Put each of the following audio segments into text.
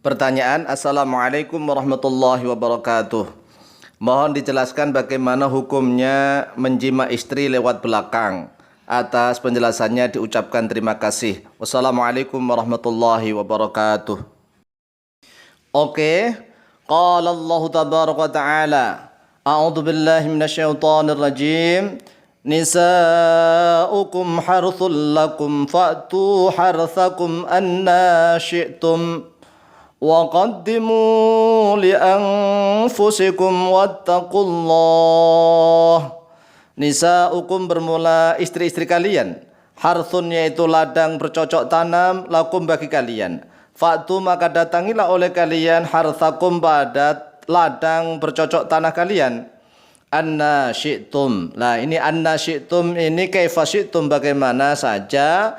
Pertanyaan, Assalamualaikum warahmatullahi wabarakatuh. Mohon dijelaskan bagaimana hukumnya menjima istri lewat belakang. Atas penjelasannya diucapkan terima kasih. Wassalamualaikum warahmatullahi wabarakatuh. Oke. Qala Allah tabaraka wa ta'ala. A'udzu billahi minasyaitonir rajim. Nisa'ukum harthul lakum fa'tu harthakum anna syi'tum. وَقَدِّمُوا لِأَنفُسِكُمْ وَاتَّقُوا اللَّهَ. Nisa'ukum bermula istri-istri kalian. Harthun yaitu ladang bercocok tanam, lakum bagi kalian. Fa'tu maka datangilah oleh kalian harthakum pada ladang bercocok tanah kalian. Anna syi'tum. Nah ini anna syi'tum ini kaifa syi'tum bagaimana saja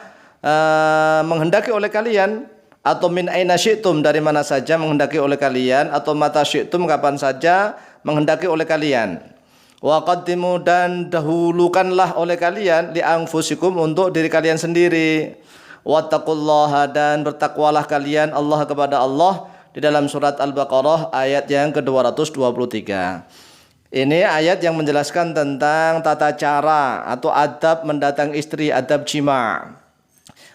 menghendaki oleh kalian. Atau min aina syi'tum dari mana saja menghendaki oleh kalian, atau mata syi'tum kapan saja menghendaki oleh kalian. Wa qaddimu dan dahulukanlah oleh kalian li anfusikum untuk diri kalian sendiri. Wattaqullaha dan bertakwalah kalian Allah kepada Allah di dalam surat Al-Baqarah ayat yang ke-223. Ini ayat yang menjelaskan tentang tata cara atau adab mendatangi istri, adab jima'.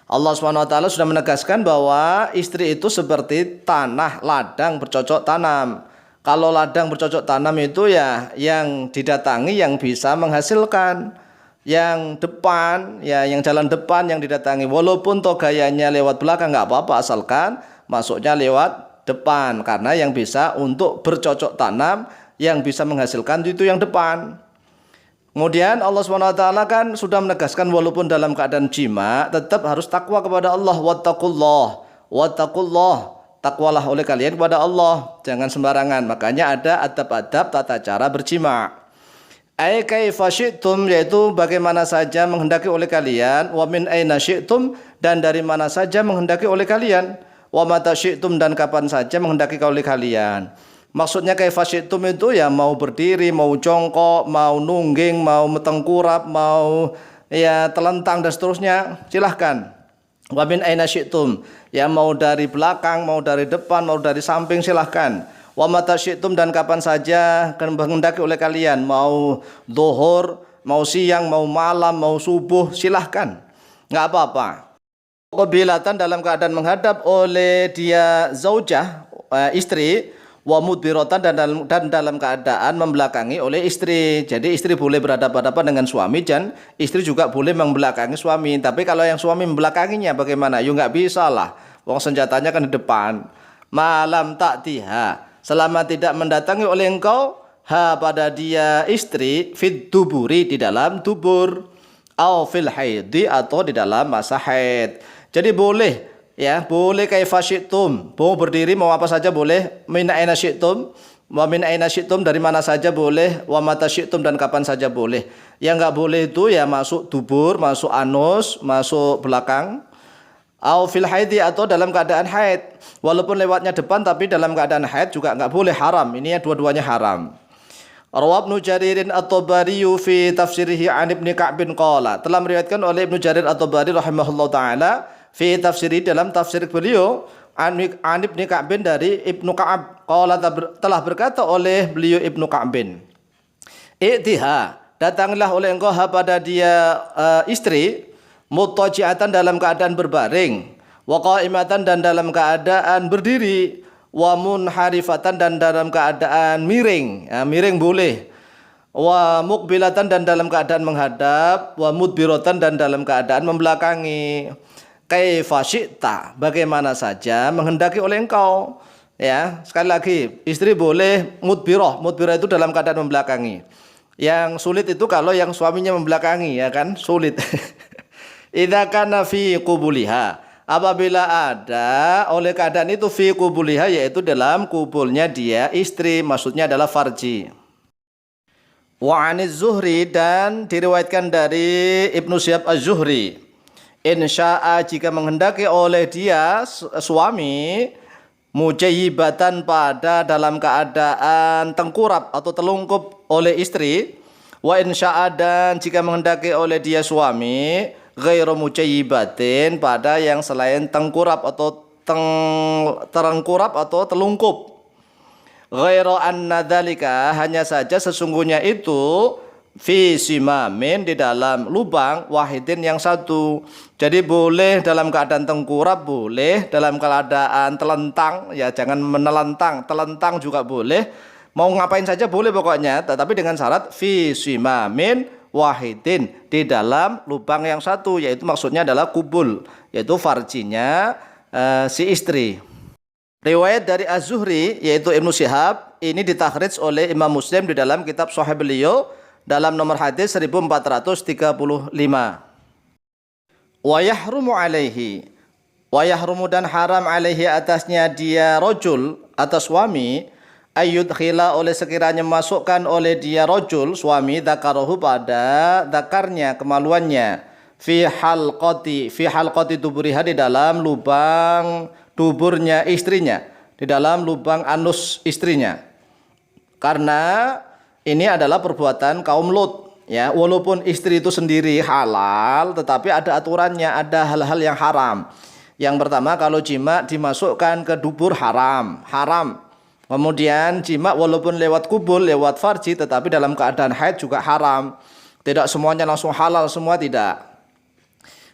Allah SWT sudah menegaskan bahwa istri itu seperti tanah ladang bercocok tanam. Kalau ladang bercocok tanam itu ya yang didatangi yang bisa menghasilkan. Yang depan, ya yang jalan depan yang didatangi. Walaupun toh gayanya lewat belakang nggak apa-apa asalkan masuknya lewat depan. Karena yang bisa untuk bercocok tanam yang bisa menghasilkan itu yang depan. Kemudian Allah SWT kan sudah menegaskan walaupun dalam keadaan jima tetap harus takwa kepada Allah. Wattaqullah. Wattaqullah. Takwalah oleh kalian kepada Allah. Jangan sembarangan. Makanya ada adab-adab tata cara berjima. Ai kaifa syi'tum yaitu bagaimana saja menghendaki oleh kalian. Wa min aina syi'tum dan dari mana saja menghendaki oleh kalian. Wa mata syi'tum dan kapan saja menghendaki oleh kalian. Maksudnya kaifa syi'tum itu ya mau berdiri, mau jongkok, mau nungging, mau tengkurap, mau ya telentang dan seterusnya, silahkan. Wa min aina syi'tum, ya mau dari belakang, mau dari depan, mau dari samping silahkan. Wa mata syi'tum dan kapan saja menghendaki oleh kalian, mau zuhur, mau siang, mau malam, mau subuh, silahkan. Enggak apa-apa. Qabilatan dalam keadaan menghadap oleh dia zaujah, istri, wa mudbiratan dan dalam keadaan membelakangi oleh istri. Jadi istri boleh berhadapan-hadapan dengan suami dan istri juga boleh membelakangi suami. Tapi kalau yang suami membelakanginya bagaimana? Yuk nggak bisa lah. Wong senjatanya kan di depan. Malam ta'tiha. Selama tidak mendatangi oleh engkau ha pada dia istri fit duburi di dalam dubur. Au fil haidi atau di dalam masa haid. Jadi boleh. Ya, boleh kaifa syi'tum. Mau berdiri mau apa saja boleh. Min aina syi'tum. Wa min aina syi'tum dari mana saja boleh. Wa mata syi'tum dan kapan saja boleh. Yang enggak boleh itu ya masuk dubur, masuk anus, masuk belakang. Au fil haidi atau dalam keadaan haid. Walaupun lewatnya depan tapi dalam keadaan haid juga enggak boleh, haram. Ini dua-duanya haram. Rawab Ibnu Jaririn At-Tabari fi tafsirihi an Ibnu Ka'bin qala. Telah meriwayatkan oleh Ibnu Jarir At-Tabari rahimahullahu taala fi tafsiri dalam tafsir beliau an Ibnu Ka'bin dari Ibnu Ka'ab qala telah berkata oleh beliau Ibnu Ka'bin, "I'tiha, datanglah oleh engkau pada dia istri muttaji'atan dalam keadaan berbaring, wa qa'imatan dan dalam keadaan berdiri, wa munharifatan dan dalam keadaan miring." Ya, miring boleh. Wa muqbilatan dan dalam keadaan menghadap, wa mudbiratan dan dalam keadaan membelakangi. Kaifa syi'ta, bagaimana saja menghendaki oleh engkau. Ya, sekali lagi, istri boleh mudbirah. Mudbirah itu dalam keadaan membelakangi. Yang sulit itu kalau yang suaminya membelakangi, ya kan? Sulit. Idza kana fi qubuliha, apabila ada oleh keadaan itu fi qubuliha yaitu dalam kubulnya dia istri, maksudnya adalah farji. Wa 'aniz Zuhri dan diriwayatkan dari Ibnu Syihab Az-Zuhri. Insya'a jika menghendaki oleh dia suami mujayyibatan pada dalam keadaan tengkurap atau telungkup oleh istri. Wa insya'a dan jika menghendaki oleh dia suami ghairu mujayyibatin pada yang selain tengkurap atau terengkurap atau telungkup. Ghairu anna dzalika, hanya saja sesungguhnya itu fi simamin, di dalam lubang wahidin yang satu. Jadi boleh dalam keadaan tengkurap, boleh dalam keadaan telentang, ya jangan menelentang, telentang juga boleh. Mau ngapain saja boleh pokoknya, tetapi dengan syarat fi simamin wahidin, di dalam lubang yang satu, yaitu maksudnya adalah kubul, yaitu farjinya si istri. Riwayat dari Az-Zuhri yaitu Ibnu Syihab ini ditakhrij oleh Imam Muslim di dalam kitab Sahih beliau dalam nomor hadis 1435. Wa yahrumu alaihi, wa yahrumu, dan haram alaihi, atasnya dia rajul, atas suami, ayyudkhila, oleh sekiranya masukkan oleh dia rajul suami, dzakarahu, pada dzakarnya, kemaluannya, fi halqati duburiha, di dalam lubang duburnya istrinya, di dalam lubang anus istrinya. Karena ini adalah perbuatan kaum Lut, ya. Walaupun istri itu sendiri halal, tetapi ada aturannya, ada hal-hal yang haram. Yang pertama, kalau jima dimasukkan ke dubur haram. Kemudian jima walaupun lewat kubul, lewat farji, tetapi dalam keadaan haid juga haram. Tidak semuanya langsung halal semua, tidak.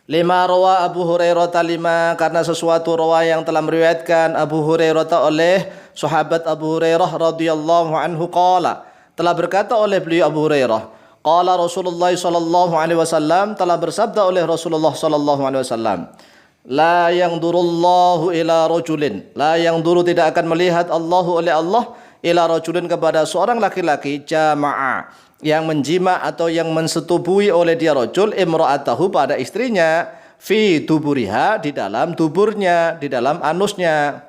Lima rawa Abu Hurairah, lima, karena sesuatu rawa yang telah meriwayatkan Abu Hurairah oleh sahabat Abu Hurairah radhiyallahu anhu, qala, telah berkata oleh beliau Abu Hurairah, qala Rasulullah sallallahu alaihi wasallam, telah bersabda oleh Rasulullah sallallahu alaihi wasallam, la yanzurullahu ila rajulin, la yanzuru, tidak akan melihat Allahu, oleh Allah, ila rajulin, kepada seorang laki-laki, jama'a, yang menjima atau yang mensetubui oleh dia rajul, imra'atahu, pada istrinya, fi duburiha, di dalam duburnya, di dalam anusnya.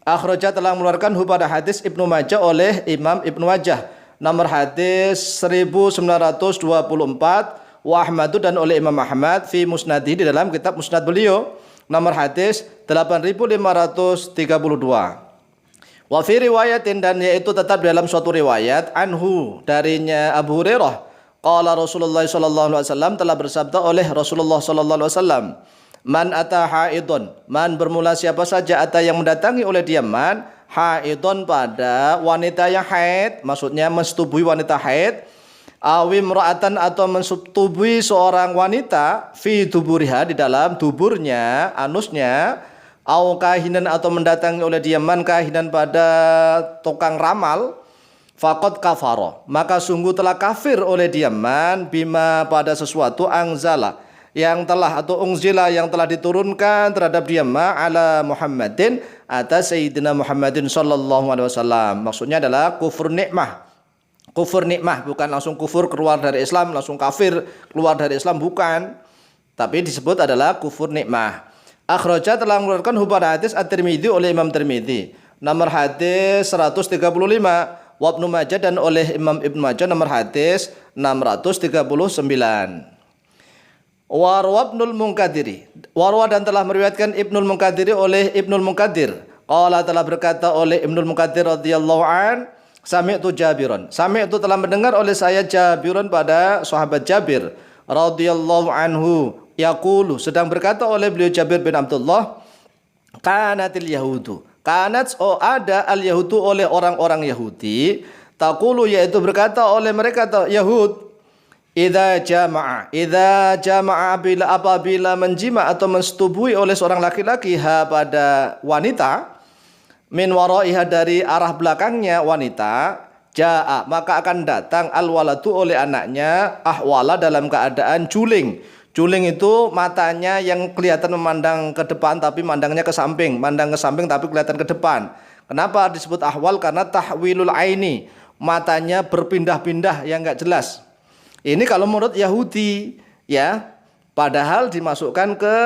Akhraja, telah mengeluarkan pada hadis Ibnu Majah oleh Imam Ibnu Majah nomor hadis 1924, wa Ahmadu, dan oleh Imam Ahmad fi musnadi, di dalam kitab musnad beliau nomor hadis 8532. Wa fi riwayatin, dan yaitu tetap dalam suatu riwayat, anhu, darinya Abu Hurairah, qala Rasulullah sallallahu alaihi wasallam, telah bersabda oleh Rasulullah sallallahu alaihi wasallam, man ata haidon, man, bermula siapa saja, ata, yang mendatangi oleh dia, man, haidon, pada wanita yang haid, maksudnya mensetubui wanita haid, awim ra'atan, atau mensetubui seorang wanita, fi duburiha, di dalam duburnya, anusnya, au kahinan, atau mendatangi oleh dia, man, kahinan, pada tukang ramal, faqad kafara, maka sungguh telah kafir oleh dia, man, bima, pada sesuatu, angzala, yang telah, atau unzila, yang telah diturunkan terhadap dia, ma, ala Muhammadin, atas Sayyidina Muhammadin sallallahu alaihi wasallam. Maksudnya adalah kufur nikmah. Kufur nikmah, bukan langsung kufur keluar dari Islam, langsung kafir keluar dari Islam, bukan. Tapi disebut adalah kufur nikmah. Akhraja, telah mengeluarkan pada hadis At-Tirmidzi oleh Imam Tirmidzi nomor hadis 135, wa Ibnu Majah, dan oleh Imam Ibnu Majah nomor hadis 639. Warwa Ibnul Munkadiri, warwa, dan telah meriwayatkan Ibnul Munkadiri oleh Ibnul Munkadir, qala, telah berkata oleh Ibnul Munkadir radhiyallahu an, sami'tu Jabiran, sami'tu, telah mendengar oleh saya Jabiran, pada sahabat Jabir radhiyallahu anhu, yaqulu, sedang berkata oleh beliau Jabir bin Abdullah, kanatil yahudu, kanat, ada, al yahudu, oleh orang-orang Yahudi, taqulu, yaitu berkata oleh mereka Yahud, idza jama'a, apabila menjima atau mensetubui oleh seorang laki-laki, ha, pada wanita, min waraiha, dari arah belakangnya wanita, jaa, maka akan datang, al waladu, oleh anaknya, ahwala, dalam keadaan juling. Juling itu matanya yang kelihatan memandang ke depan tapi mandangnya ke samping, mandang ke samping tapi kelihatan ke depan. Kenapa disebut ahwal? Karena tahwilul aini, matanya berpindah-pindah yang enggak jelas. Ini kalau menurut Yahudi, ya, padahal dimasukkan ke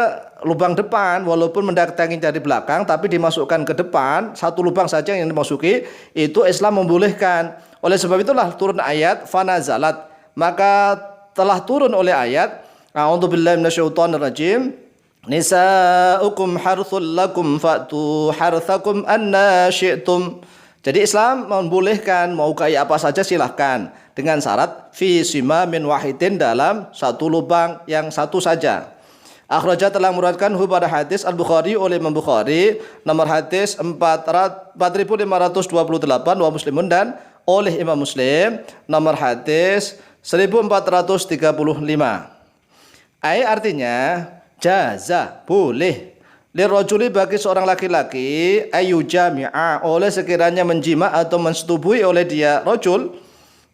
lubang depan, walaupun mendatangi dari belakang tapi dimasukkan ke depan, satu lubang saja yang dimasuki, itu Islam membolehkan. Oleh sebab itulah turun ayat fanazalat, maka telah turun oleh ayat a'udzubillahi minasyaitonirrajim, nisa'ukum harthul lakum fa'tu harthakum anna syi'tum. Jadi Islam membolehkan, mau kayak apa saja silahkan, dengan syarat fi simamin wahidin, dalam satu lubang yang satu saja. Akhraja telah memuatkan pada hadis Al-Bukhari oleh Imam Bukhari nomor hadis 4528 wa Muslimun dan oleh Imam Muslim nomor hadis 1435. Artinya jaza boleh lirrajuli bagi seorang laki-laki ayyujami'a oleh sekiranya menjima atau mensetubui oleh dia rajul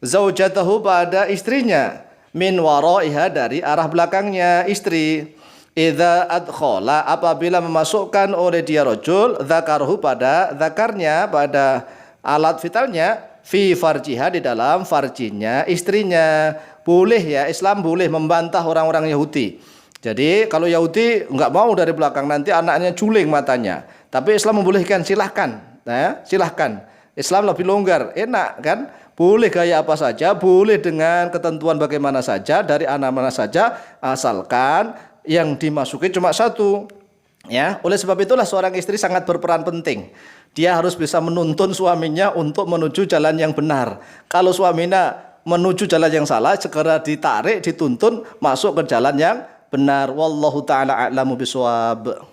zaujatahu pada istrinya min waraiha dari arah belakangnya istri. Idza adkhala apabila memasukkan oleh dia rajul dzakarahu pada dzakarnya pada alat vitalnya fi farjiha di dalam farjinya istrinya. Boleh ya, Islam boleh membantah orang-orang Yahudi. Jadi kalau Yahudi enggak mau dari belakang nanti anaknya juling matanya. Tapi Islam membolehkan, silahkan. Silahkan. Islam lebih longgar, enak kan? Boleh gaya apa saja, boleh dengan ketentuan bagaimana saja, dari anak mana saja, asalkan yang dimasuki cuma satu. Ya, oleh sebab itulah seorang istri sangat berperan penting. Dia harus bisa menuntun suaminya untuk menuju jalan yang benar. Kalau suaminya menuju jalan yang salah, segera ditarik, dituntun masuk ke jalan yang benar. Wallahu taala a'lamu bishawab.